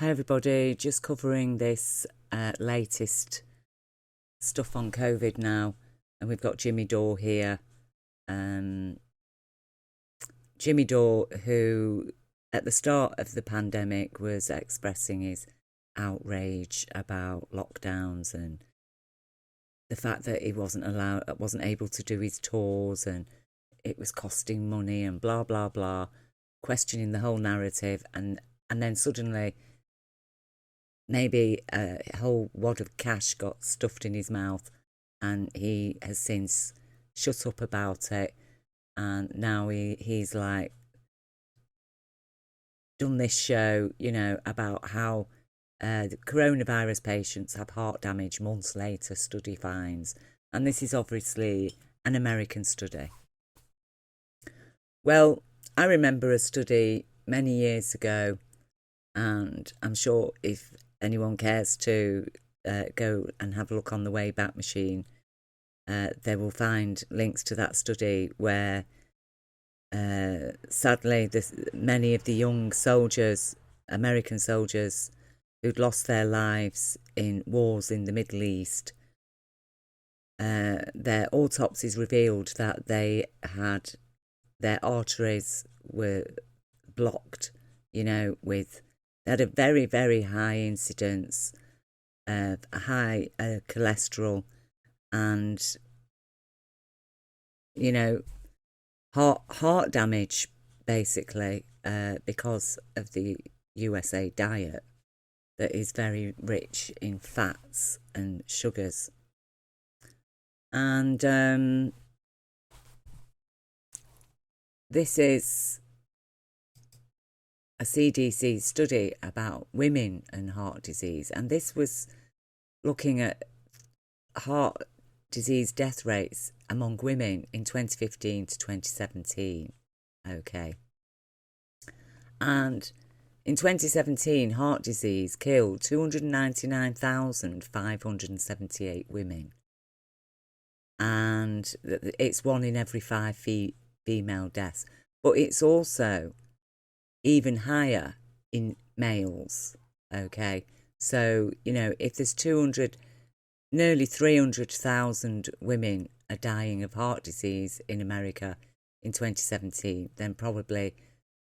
Hi everybody, just covering this latest stuff on COVID now, and we've got Jimmy Dore here. Jimmy Dore, who at the start of the pandemic was expressing his outrage about lockdowns and the fact that he wasn't able to do his tours and it was costing money and blah blah blah, questioning the whole narrative, and then suddenly maybe a whole wad of cash got stuffed in his mouth and he has since shut up about it, and now he's like done this show, about how the coronavirus patients have heart damage months later, study finds. And this is obviously an American study. Well, I remember a study many years ago, and I'm sure if anyone cares to go and have a look on the Wayback Machine, they will find links to that study where sadly many of the young soldiers, American soldiers who'd lost their lives in wars in the Middle East, their autopsies revealed that their arteries were blocked, with they had a very, very high incidence of high cholesterol and, heart damage, basically, because of the USA diet that is very rich in fats and sugars. And this is a CDC study about women and heart disease, and this was looking at heart disease death rates among women in 2015 to 2017. Okay. And in 2017, heart disease killed 299,578 women. And it's 1 in every 5 female deaths. But it's also even higher in males. Okay. So, if there's nearly 300,000 women are dying of heart disease in America in 2017, then probably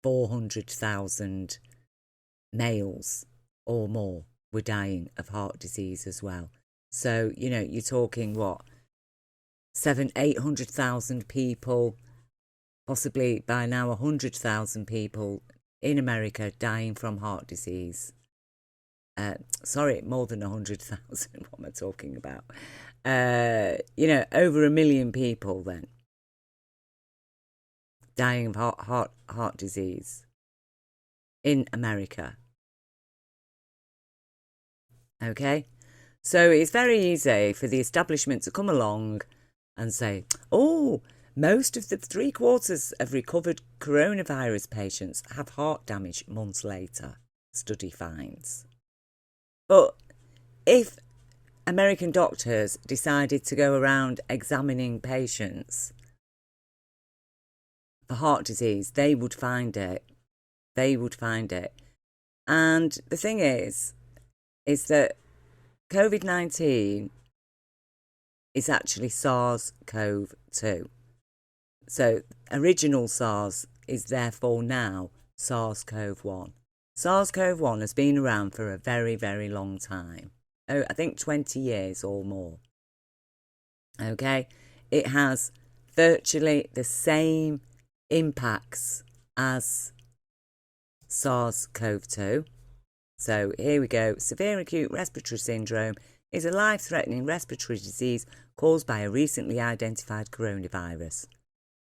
400,000 males or more were dying of heart disease as well. So, you're talking 800,000 people, possibly by now 100,000 people in America dying from heart disease. More than 100,000. What am I talking about? Over 1 million people then dying of heart disease in America. Okay, so it's very easy for the establishment to come along and say, "Oh, most of the 3/4 of recovered coronavirus patients have heart damage months later," study finds. But if American doctors decided to go around examining patients for heart disease, they would find it. They would find it. And the thing is that COVID-19 is actually SARS-CoV-2. So original SARS is therefore now SARS-CoV-1. SARS-CoV-1 has been around for a very, very long time. Oh, I think 20 years or more. Okay? It has virtually the same impacts as SARS-CoV-2. So here we go. Severe acute respiratory syndrome is a life-threatening respiratory disease caused by a recently identified coronavirus.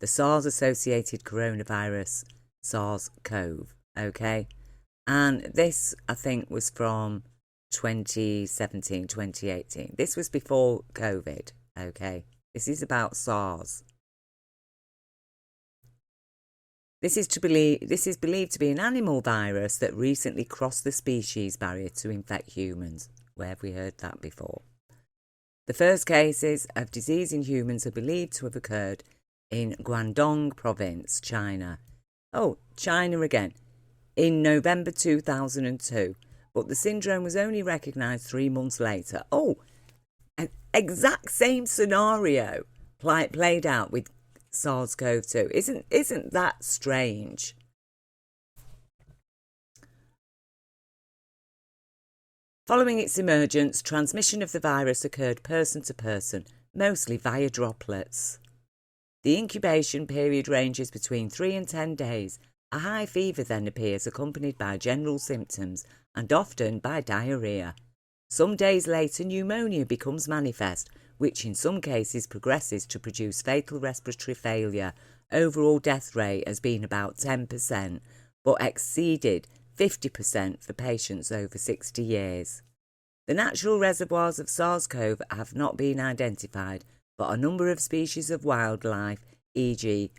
The SARS-associated coronavirus, SARS-CoV. Okay? And this, I think, was from 2017, 2018. This was before COVID. Okay? This is about SARS. This is believed to be an animal virus that recently crossed the species barrier to infect humans. Where have we heard that before? The first cases of disease in humans are believed to have occurred in Guangdong province, China. Oh, China again. In November 2002, but the syndrome was only recognised 3 months later. Oh, an exact same scenario played out with SARS-CoV-2. Isn't that strange? Following its emergence, transmission of the virus occurred person to person, mostly via droplets. The incubation period ranges between 3 and 10 days. A high fever then appears, accompanied by general symptoms and often by diarrhoea. Some days later, pneumonia becomes manifest, which in some cases progresses to produce fatal respiratory failure. Overall death rate has been about 10%, but exceeded 50% for patients over 60 years. The natural reservoirs of SARS-CoV have not been identified, but a number of species of wildlife, e.g.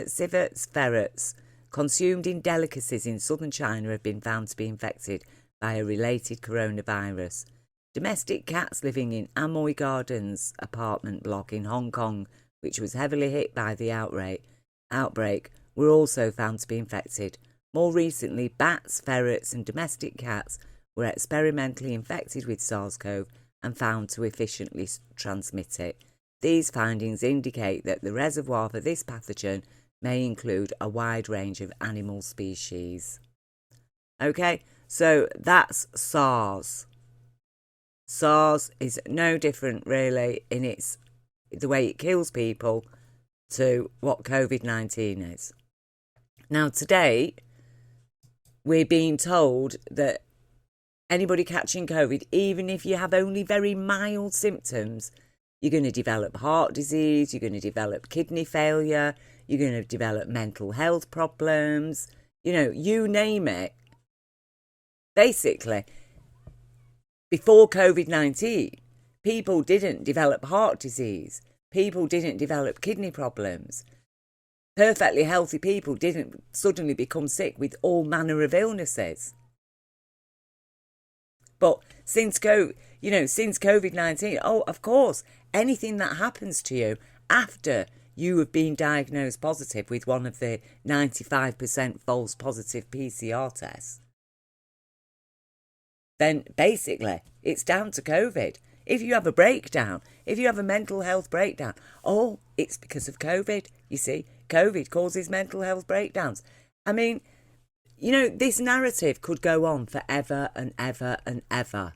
civets, ferrets, consumed in delicacies in southern China have been found to be infected by a related coronavirus. Domestic cats living in Amoy Gardens apartment block in Hong Kong, which was heavily hit by the outbreak, were also found to be infected. More recently, bats, ferrets and domestic cats were experimentally infected with SARS-CoV and found to efficiently transmit it. These findings indicate that the reservoir for this pathogen may include a wide range of animal species. Okay, so that's SARS. SARS is no different really in the way it kills people to what COVID-19 is. Now today, we're being told that anybody catching COVID, even if you have only very mild symptoms, you're going to develop heart disease, you're going to develop kidney failure, you're going to develop mental health problems, you name it. Basically, before COVID-19, people didn't develop heart disease, people didn't develop kidney problems. Perfectly healthy people didn't suddenly become sick with all manner of illnesses. But since COVID-19, of course, anything that happens to you after you have been diagnosed positive with one of the 95% false positive PCR tests, then basically it's down to COVID. If you have a breakdown, if you have a mental health breakdown, it's because of COVID. You see, COVID causes mental health breakdowns. I mean, this narrative could go on forever and ever and ever.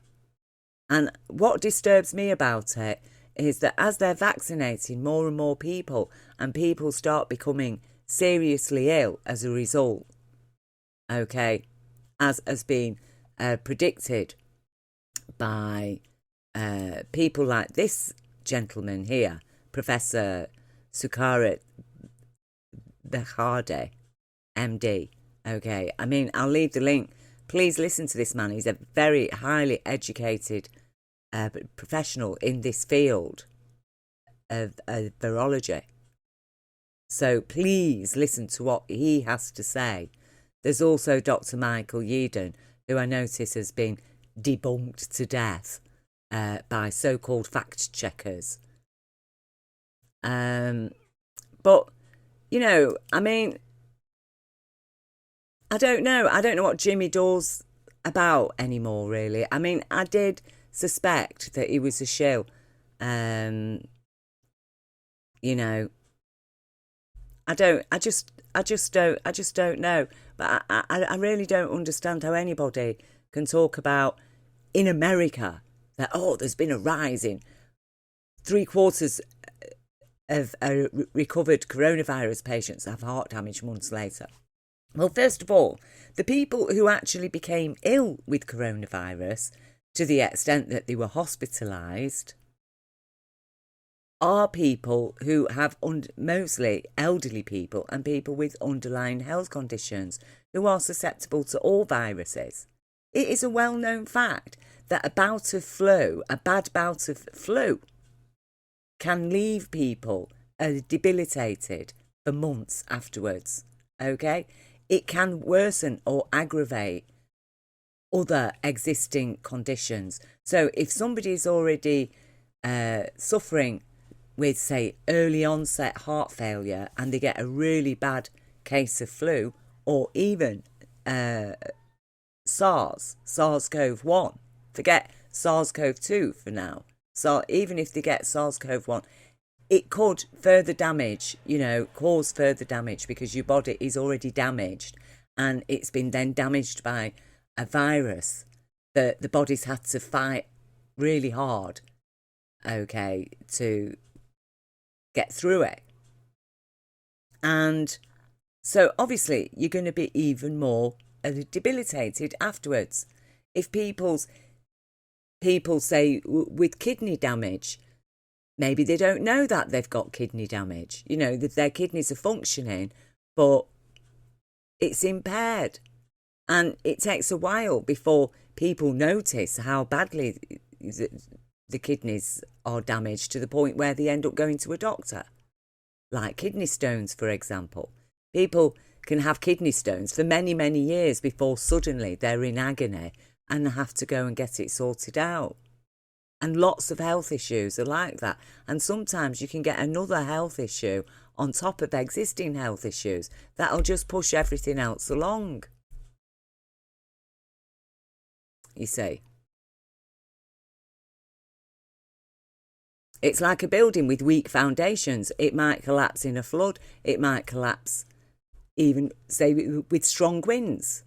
And what disturbs me about it is that as they're vaccinating more and more people and people start becoming seriously ill as a result, okay, as has been predicted by people like this gentleman here, Professor Sukarit Behade, MD. Okay, I mean, I'll leave the link. Please listen to this man. He's a very highly educated professional in this field of virology. So please listen to what he has to say. There's also Dr. Michael Yeadon, who I notice has been debunked to death by so-called fact checkers. But, I mean, I don't know what Jimmy Dawes about anymore, really. I mean, I did suspect that he was a shill. I just don't know. But I really don't understand how anybody can talk about in America that, there's been a rise in 3/4 of recovered coronavirus patients have heart damage months later. Well, first of all, the people who actually became ill with coronavirus to the extent that they were hospitalised are people who have mostly elderly people and people with underlying health conditions who are susceptible to all viruses. It is a well-known fact that a bad bout of flu, can leave people debilitated for months afterwards, okay? It can worsen or aggravate other existing conditions. So if somebody is already suffering with, say, early onset heart failure and they get a really bad case of flu, or even SARS-CoV-1. Forget SARS-CoV-2 for now. So even if they get SARS-CoV-1, it could further damage, cause further damage because your body is already damaged and it's been then damaged by a virus that the body's had to fight really hard, okay, to get through it. And so obviously you're going to be even more debilitated afterwards. If people say with kidney damage, maybe they don't know that they've got kidney damage, that their kidneys are functioning, but it's impaired. And it takes a while before people notice how badly the kidneys are damaged to the point where they end up going to a doctor. Like kidney stones, for example. People can have kidney stones for many, many years before suddenly they're in agony and have to go and get it sorted out. And lots of health issues are like that. And sometimes you can get another health issue on top of existing health issues that'll just push everything else along. You see. It's like a building with weak foundations. It might collapse in a flood. It might collapse even, say, with strong winds.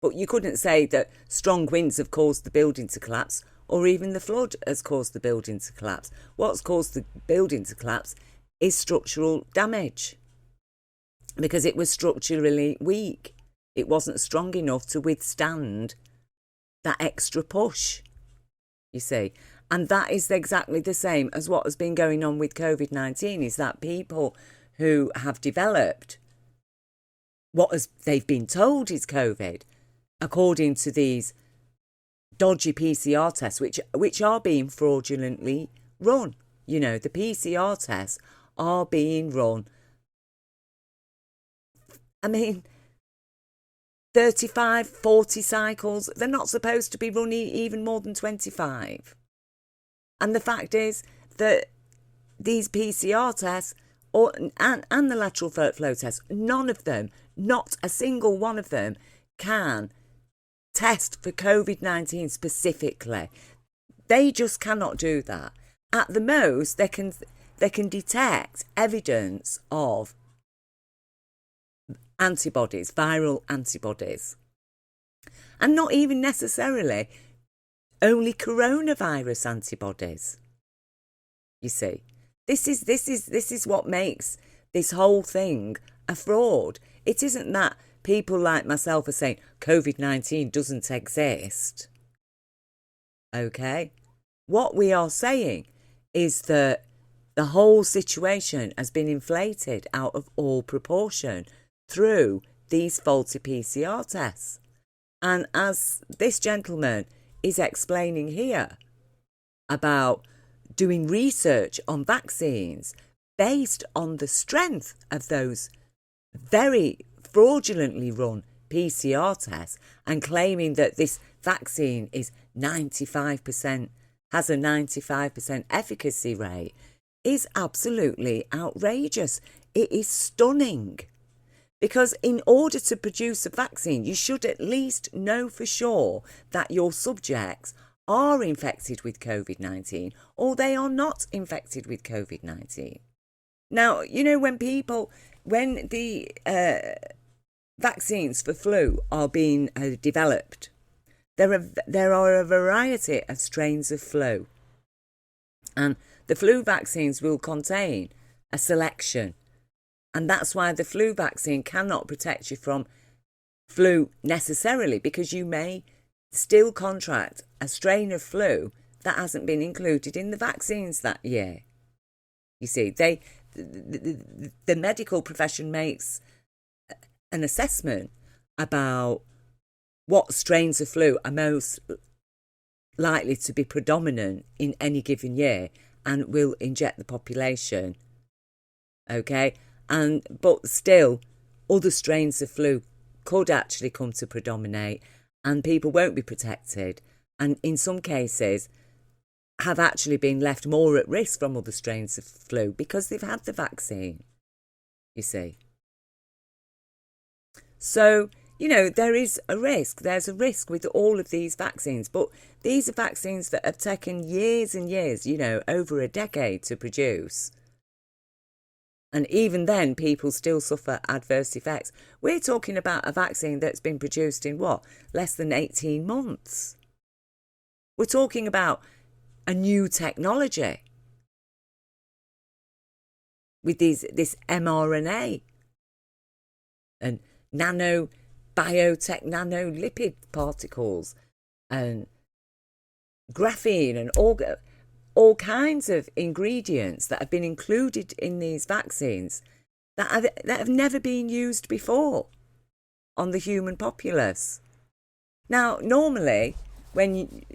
But you couldn't say that strong winds have caused the building to collapse or even the flood has caused the building to collapse. What's caused the building to collapse is structural damage because it was structurally weak. It wasn't strong enough to withstand that extra push, you see. And that is exactly the same as what has been going on with COVID-19, is that people who have developed they've been told is COVID, according to these dodgy PCR tests, which are being fraudulently run. The PCR tests are being run. 35, 40 cycles. They're not supposed to be running even more than 25. And the fact is that these PCR tests and the lateral flow tests, none of them, not a single one of them, can test for COVID-19 specifically. They just cannot do that. At the most, they can detect evidence of antibodies, viral antibodies, and not even necessarily only coronavirus antibodies. You see, this is what makes this whole thing a fraud. It isn't that people like myself are saying COVID-19 doesn't exist. Okay, what we are saying is that the whole situation has been inflated out of all proportion through these faulty PCR tests. And as this gentleman is explaining here about doing research on vaccines based on the strength of those very fraudulently run PCR tests and claiming that this vaccine is 95%, has a 95% efficacy rate, is absolutely outrageous. It is stunning. Because in order to produce a vaccine, you should at least know for sure that your subjects are infected with COVID-19 or they are not infected with COVID-19. Now, when the vaccines for flu are being developed, there are a variety of strains of flu. And the flu vaccines will contain a selection. And that's why the flu vaccine cannot protect you from flu necessarily, because you may still contract a strain of flu that hasn't been included in the vaccines that year. You see, the medical profession makes an assessment about what strains of flu are most likely to be predominant in any given year and will inject the population. Okay? But still, other strains of flu could actually come to predominate and people won't be protected. And in some cases, have actually been left more at risk from other strains of flu because they've had the vaccine, you see. So you know, there is a risk. There's a risk with all of these vaccines. But these are vaccines that have taken years and years, you know, over a decade to produce. And even then, people still suffer adverse effects. We're talking about a vaccine that's been produced in what? Less than 18 months. We're talking about a new technology with this mRNA and biotech nanolipid particles and graphene and all kinds of ingredients that have been included in these vaccines that have never been used before on the human populace. Now, normally, when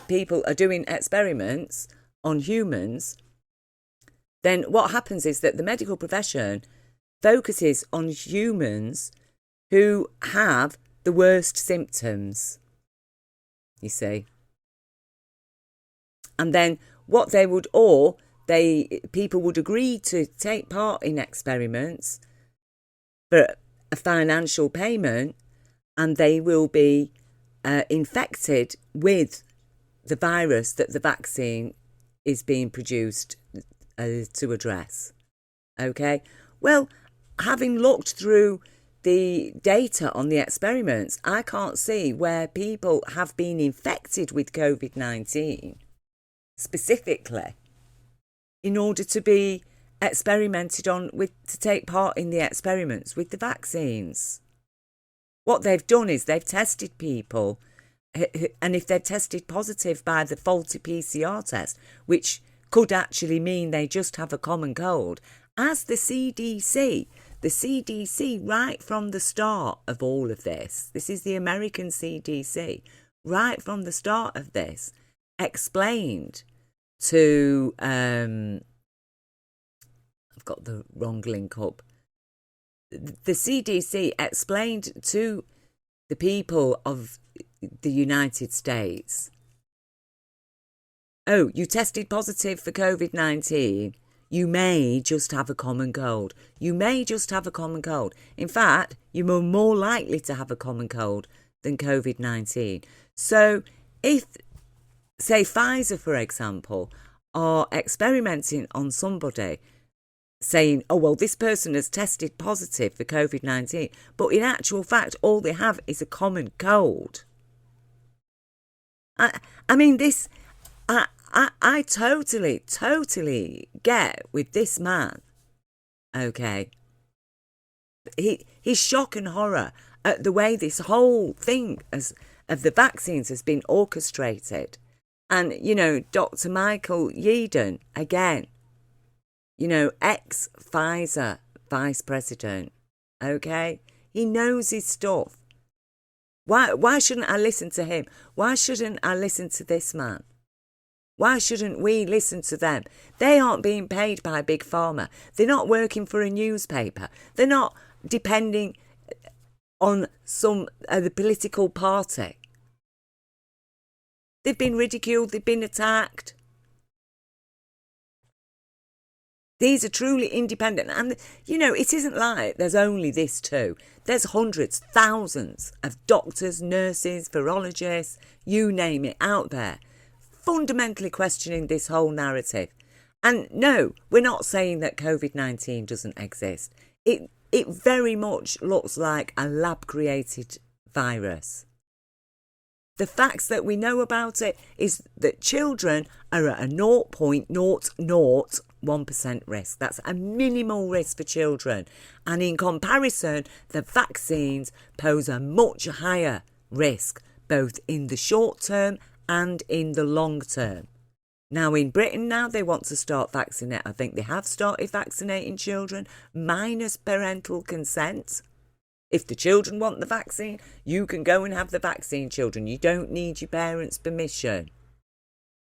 people are doing experiments on humans, then what happens is that the medical profession focuses on humans who have the worst symptoms, you see. And then what people would agree to take part in experiments for a financial payment, and they will be infected with the virus that the vaccine is being produced to address. Okay? Well, having looked through the data on the experiments, I can't see where people have been infected with COVID-19 specifically in order to be experimented on to take part in the experiments with the vaccines. What they've done is they've tested people, and if they're tested positive by the faulty PCR test, which could actually mean they just have a common cold, as the CDC right from the start of all of this is the American CDC, right from the start of this, explained to I've got the wrong link up. The CDC explained to the people of the United States, oh, you tested positive for COVID-19, you may just have a common cold. You may just have a common cold. In fact, you are more likely to have a common cold than COVID-19. So if, say, Pfizer, for example, are experimenting on somebody saying, oh, well, this person has tested positive for COVID-19, but in actual fact, all they have is a common cold. I mean, this, I totally get with this man, okay? His shock and horror at the way this whole thing of the vaccines has been orchestrated. And, you know, Dr. Michael Yeadon, again, you know, ex-Pfizer vice president, okay? He knows his stuff. Why shouldn't I listen to him? Why shouldn't I listen to this man? Why shouldn't we listen to them? They aren't being paid by Big Pharma. They're not working for a newspaper. They're not depending on the political party. They've been ridiculed. They've been attacked. These are truly independent. And, you know, it isn't like there's only this too. There's hundreds, thousands of doctors, nurses, virologists, you name it, out there, fundamentally questioning this whole narrative. And no, we're not saying that COVID-19 doesn't exist. It very much looks like a lab-created virus. The facts that we know about it is that children are at a 0.001% risk. That's a minimal risk for children. And in comparison, the vaccines pose a much higher risk, both in the short term and in the long term. Now, in Britain now, they want to start vaccinating. I think they have started vaccinating children, minus parental consent. If the children want the vaccine, you can go and have the vaccine, children. You don't need your parents' permission.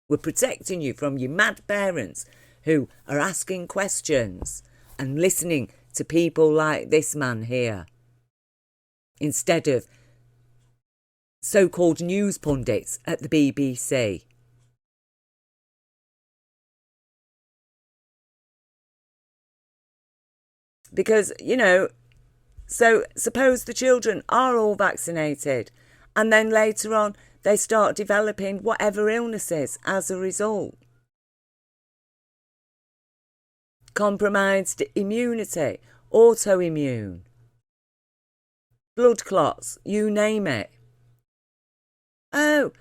We're protecting you from your mad parents who are asking questions and listening to people like this man here, instead of so-called news pundits at the BBC. Because, you know, So suppose the children are all vaccinated and then later on they start developing whatever illnesses as a result. Compromised immunity, autoimmune, blood clots, you name it. Oh,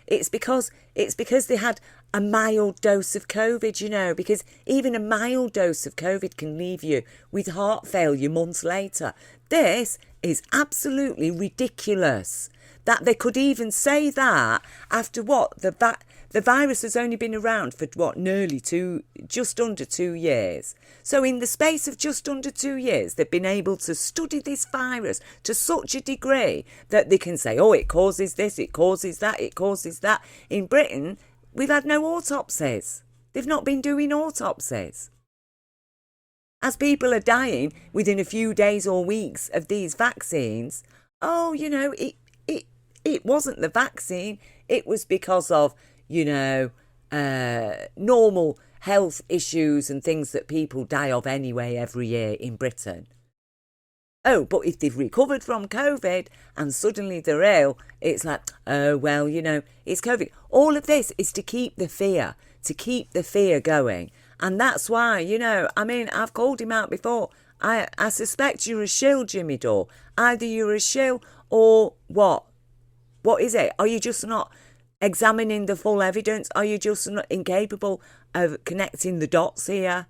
it's because they had a mild dose of COVID, you know, because even a mild dose of COVID can leave you with heart failure months later. This is absolutely ridiculous that they could even say that after what? The virus has only been around for what, just under 2 years. So in the space of just under 2 years, they've been able to study this virus to such a degree that they can say, oh, it causes this, it causes that, it causes that. In Britain, we've had no autopsies. They've not been doing autopsies. As people are dying within a few days or weeks of these vaccines, oh, you know, it wasn't the vaccine. It was because of, you know, normal health issues and things that people die of anyway every year in Britain. Oh, but if they've recovered from COVID and suddenly they're ill, it's like, oh, well, you know, it's COVID. All of this is to keep the fear going. And that's why, you know, I mean, I've called him out before. I suspect you're a shill, Jimmy Dore. Either you're a shill or what? What is it? Are you just not examining the full evidence? Are you just not incapable of connecting the dots here?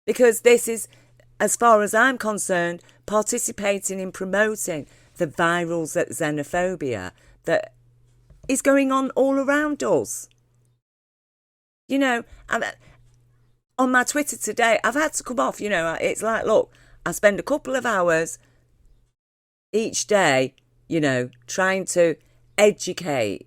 Because this is, as far as I'm concerned, participating in promoting the viral xenophobia that is going on all around us. You know, on my Twitter today, I've had to come off, you know, it's like, look, I spend a couple of hours each day, you know, trying to educate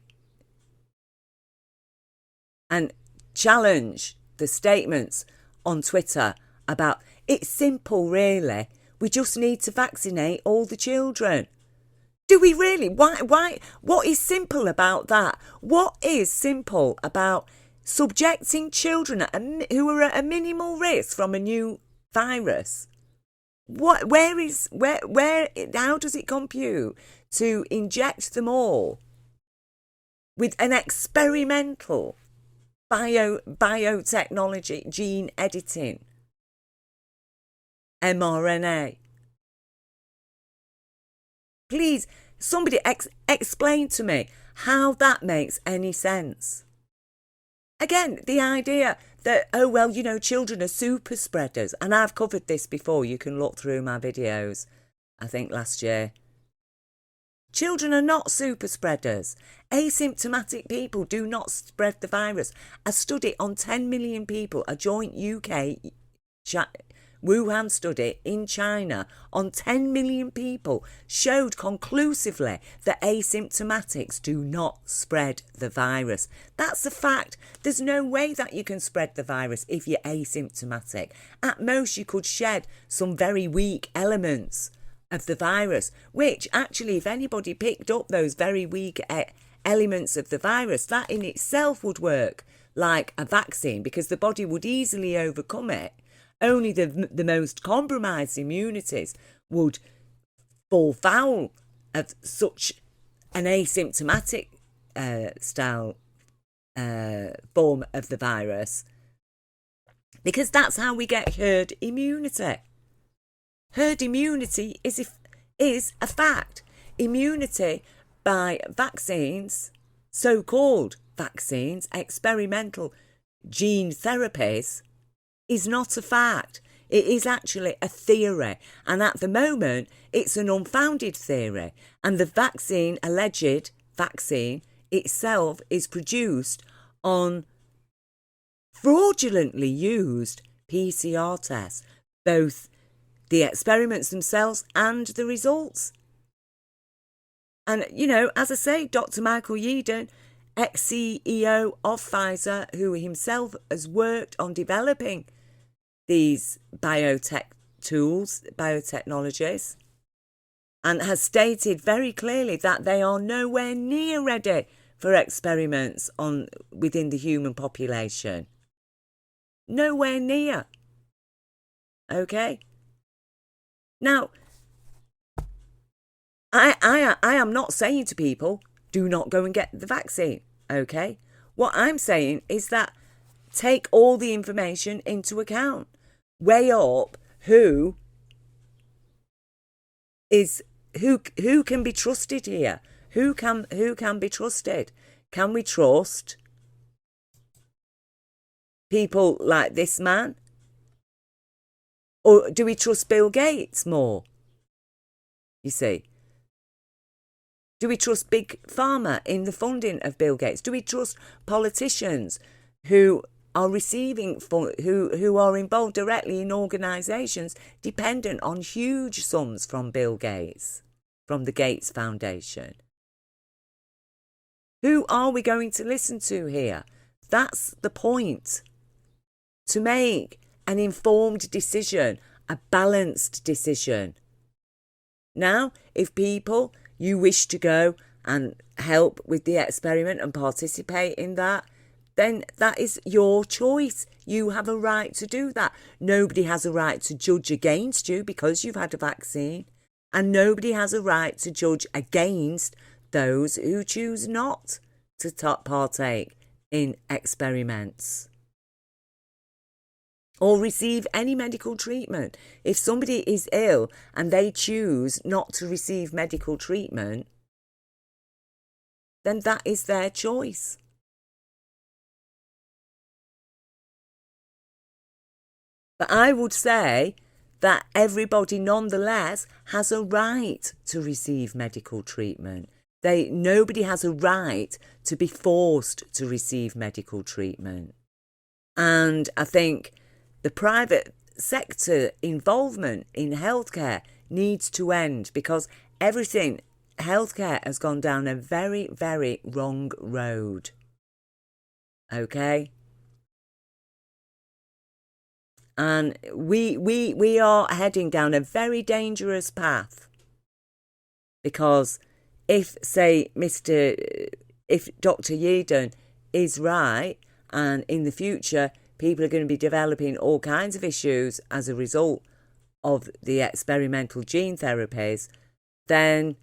and challenge the statements on Twitter about, it's simple, really. We just need to vaccinate all the children. Do we really? Why? What is simple about that? What is simple about subjecting children who are at a minimal risk from a new virus? How does it compute to inject them all with an experimental biotechnology, gene editing, mRNA? Please, somebody explain to me how that makes any sense. Again, the idea that, oh, well, you know, children are super spreaders. And I've covered this before. You can look through my videos, I think last year. Children are not super spreaders. Asymptomatic people do not spread the virus. A study on 10 million people, a joint UK Wuhan study in China on 10 million people, showed conclusively that asymptomatics do not spread the virus. That's a fact. There's no way that you can spread the virus if you're asymptomatic. At most, you could shed some very weak elements of the virus, which actually, if anybody picked up those very weak elements of the virus, that in itself would work like a vaccine, because the body would easily overcome it. Only the most compromised immunities would fall foul of such an asymptomatic style form of the virus, because that's how we get herd immunity. Herd immunity is a fact. Immunity by vaccines, so-called vaccines, experimental gene therapies, is not a fact. It is actually a theory. And at the moment, it's an unfounded theory. And the alleged vaccine itself is produced on fraudulently used PCR tests, both the experiments themselves and the results. And, you know, as I say, Dr. Michael Yeadon, ex-CEO of Pfizer, who himself has worked on developing these biotech tools, biotechnologies, and has stated very clearly that they are nowhere near ready for experiments within the human population. Nowhere near. Okay? Now, I am not saying to people, do not go and get the vaccine. Okay? What I'm saying is that take all the information into account. Weigh up who can be trusted here. Who can be trusted? Can we trust people like this man? Or do we trust Bill Gates more? You see? Do we trust Big Pharma in the funding of Bill Gates? Do we trust politicians who are receiving, who are involved directly in organisations dependent on huge sums from Bill Gates, from the Gates Foundation? Who are we going to listen to here? That's the point. To make an informed decision, a balanced decision. Now, if people, you wish to go and help with the experiment and participate in that, then that is your choice. You have a right to do that. Nobody has a right to judge against you because you've had a vaccine. And nobody has a right to judge against those who choose not to partake in experiments or receive any medical treatment. If somebody is ill and they choose not to receive medical treatment, then that is their choice. But I would say that everybody nonetheless has a right to receive medical treatment. Nobody has a right to be forced to receive medical treatment. And I think the private sector involvement in healthcare needs to end because healthcare has gone down a very, very wrong road. Okay? And we are heading down a very dangerous path because if Dr. Yeadon is right and in the future people are going to be developing all kinds of issues as a result of the experimental gene therapies, then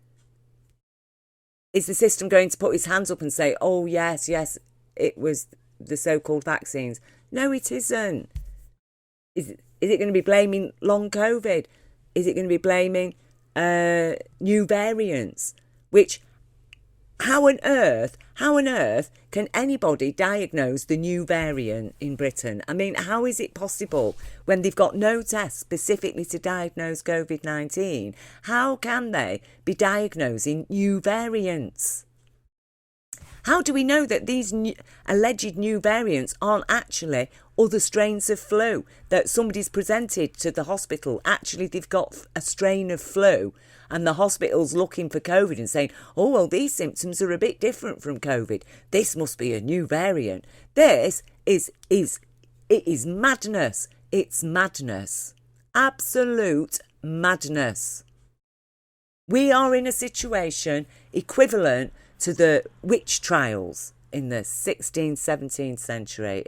is the system going to put its hands up and say, oh, yes, it was the so-called vaccines? No, it isn't. Is it going to be blaming long COVID? Is it going to be blaming new variants? Which, how on earth can anybody diagnose the new variant in Britain? I mean, how is it possible when they've got no tests specifically to diagnose COVID-19? How can they be diagnosing new variants? How do we know that these alleged new variants aren't actually other strains of flu that somebody's presented to the hospital? Actually, they've got a strain of flu and the hospital's looking for COVID and saying, oh, well, these symptoms are a bit different from COVID. This must be a new variant. This is madness. It's madness. Absolute madness. We are in a situation equivalent to the witch trials in the 16th, 17th century.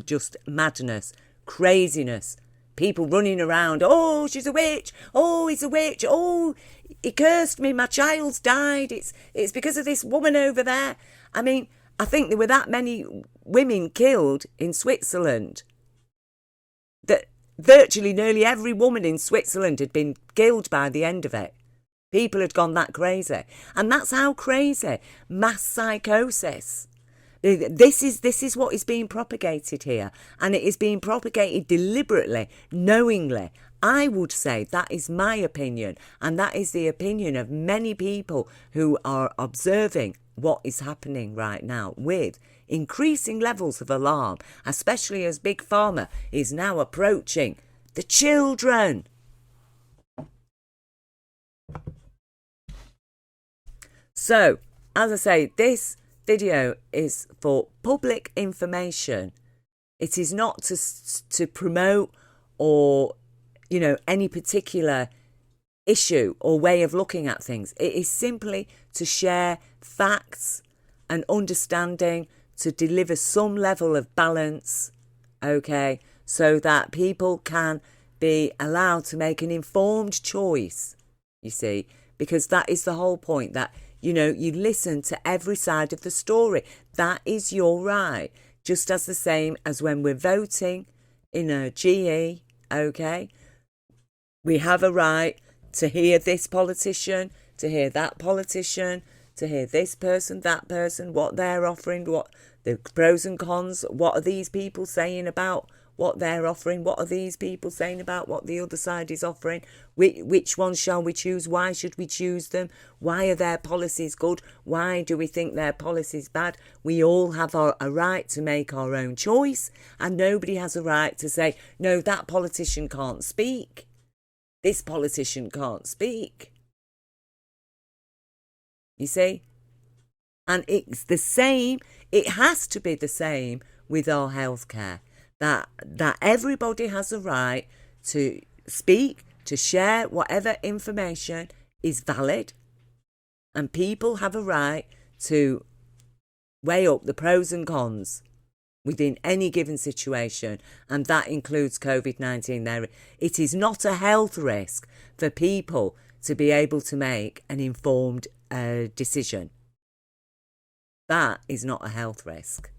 Just madness, craziness. People running around, oh, she's a witch, oh, he's a witch, oh, he cursed me, my child's died, it's because of this woman over there. I mean, I think there were that many women killed in Switzerland that virtually nearly every woman in Switzerland had been killed by the end of it. People had gone that crazy. And that's how crazy mass psychosis. This is what is being propagated here. And it is being propagated deliberately, knowingly. I would say that is my opinion. And that is the opinion of many people who are observing what is happening right now with increasing levels of alarm, especially as Big Pharma is now approaching the children. So, as I say, this video is for public information. It is not to promote or, any particular issue or way of looking at things. It is simply to share facts and understanding, to deliver some level of balance, okay, so that people can be allowed to make an informed choice, you see, because that is the whole point, that, you know, you listen to every side of the story. That is your right, just as the same as when we're voting in a GE, okay? We have a right to hear this politician, to hear that politician, to hear this person, that person, what they're offering, what the pros and cons, what are these people saying about what they're offering, what are these people saying about what the other side is offering, which ones shall we choose, why should we choose them, why are their policies good, why do we think their policies bad. We all have a right to make our own choice, and nobody has a right to say, no, that politician can't speak, this politician can't speak. You see? And it's the same, it has to be the same with our healthcare. That everybody has a right to speak, to share whatever information is valid, and people have a right to weigh up the pros and cons within any given situation, and that includes COVID-19 there. It is not a health risk for people to be able to make an informed decision. That is not a health risk.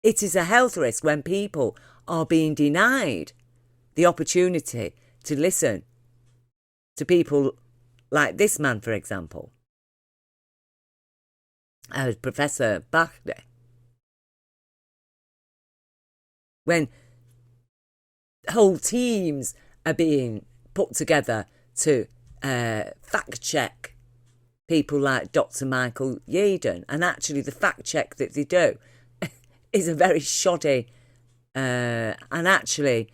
It is a health risk when people are being denied the opportunity to listen to people like this man, for example, Professor Bachner. When whole teams are being put together to fact check people like Dr. Michael Yeadon, and actually the fact check that they do is a very shoddy and actually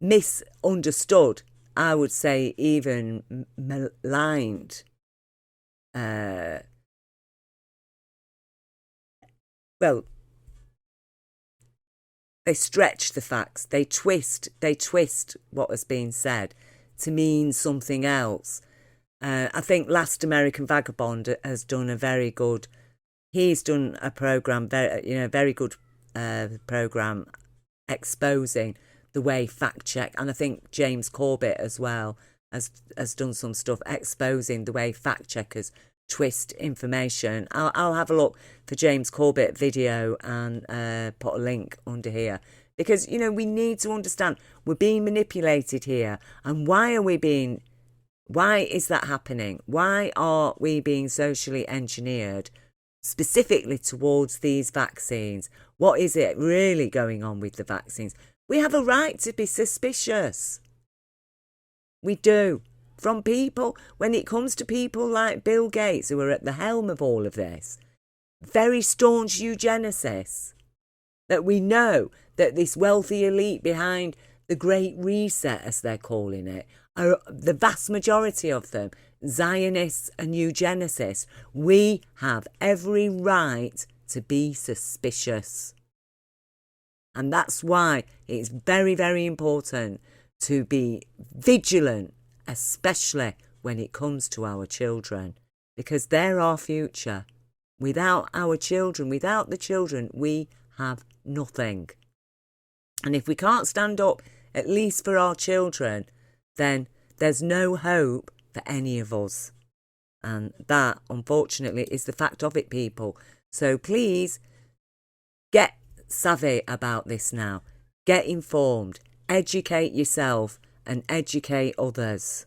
misunderstood, I would say even maligned well, they stretch the facts, they twist what has been said to mean something else. I think Last American Vagabond has done a very good. He's done a program, very good program exposing the way fact check, and I think James Corbett as well has done some stuff exposing the way fact checkers twist information. I'll have a look for James Corbett video and put a link under here, because we need to understand we're being manipulated here, and why is that happening? Why are we being socially engineered specifically towards these vaccines? What is it really going on with the vaccines? We have a right to be suspicious. We do. From people, when it comes to people like Bill Gates, who are at the helm of all of this, very staunch eugenicists, that we know that this wealthy elite behind the Great Reset, as they're calling it, are the vast majority of them Zionists and eugenicists. We have every right to be suspicious. And that's why it's very, very important to be vigilant, especially when it comes to our children, because they're our future. Without our children, without the children, we have nothing. And if we can't stand up, at least for our children, then there's no hope for any of us. And that, unfortunately, is the fact of it, people. So please get savvy about this now. Get informed. Educate yourself and educate others.